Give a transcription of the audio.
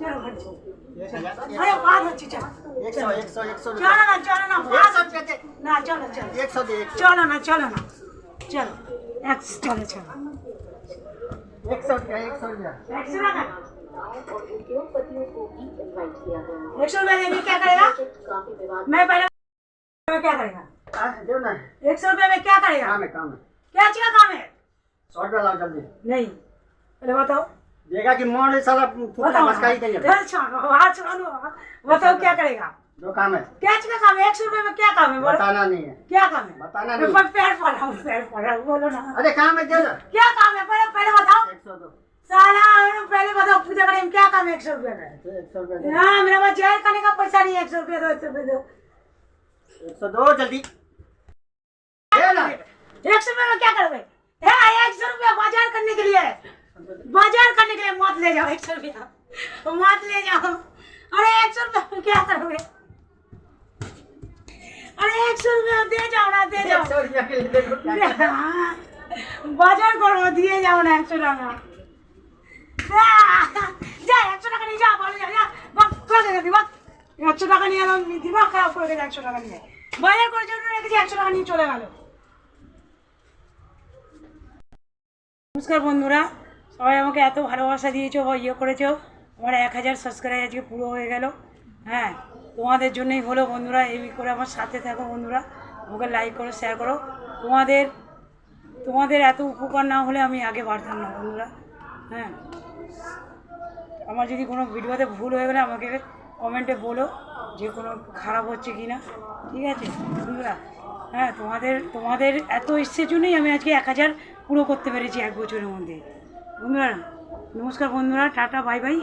चलो अरे बात अच्छी चलो 100 चलो ना ना चलो चलो 100 दे चलो ना चलो चलो चलो चलो 100 का 100 दिया 100 का 100 रुपया देने क्या करेगा मैं पहले क्या करेगा दो ना 100 रुपया में क्या करेगा काम है क्या चीज का काम है 100 रुपया लाओ जल्दी नहीं पहले बताओ देगा कि मोड़ साला फुकना मस्का ही देंगे बताओ क्या करेगा जो काम है क्या चीज का काम है 100 रुपये में क्या काम है बोलो बताना नहीं है क्या काम है बताना नहीं पैर पड़ा बोलो ना अरे काम है दे दो क्या काम है पहले बताओ 100 दो साला पहले बताओ पूजा करें क्या काम है 100 रुपये में 100 रुपया हाँ मेरा पास जेल खाने का पैसा नहीं है 100 रुपये दो 100 रुपये दो 100 दो जल्दी दे ना 100 रुपये में क्या करोगे 100 रुपया बाजार करने के लिए मत ले जाओ 100 रुपया मत ले जाओ अरे 100 रुपया में क्या करोगे अरे 100 रुपया दे जाओ ना दे जाओ 100 रुपया के लिए देखो क्या बाजार करो दिए जाओ ना 100 টাকা যা 100 টাকা নিয়ে যা বলে যা বাক করে দে বাক 100 টাকা নিয়ে এলাম দিমাগ খারাপ করে গেছে 100 টাকা নিয়ে বাজার করার জন্য রেখেছি 100 টাকা নিয়ে চলে গেল নমস্কার বন্ধুরা সবাই আমাকে এত ভালোবাসা দিয়েছো বা ইয়ে করেছো আমার 1000 সাবস্ক্রাইবার আজকে পুরো হয়ে গেল হ্যাঁ তোমাদের জন্যই হলো বন্ধুরা এই করে আমার সাথে থাকো বন্ধুরা আমাকে লাইক করো শেয়ার করো তোমাদের এত উপকার না হলে আমি আগে বাড়তাম না বন্ধুরা হ্যাঁ আমার যদি কোনো ভিডিওতে ভুল হয়ে গেলে আমাকে কমেন্টে বলো যে কোনো খারাপ হচ্ছে কি না ঠিক আছে বন্ধুরা হ্যাঁ তোমাদের এত ইচ্ছের জন্যই আমি আজকে 1000 পুরো করতে পেরেছি 1 বছরের মধ্যে বন্ধুরা নমস্কার বন্ধুরা টাটা বাই বাই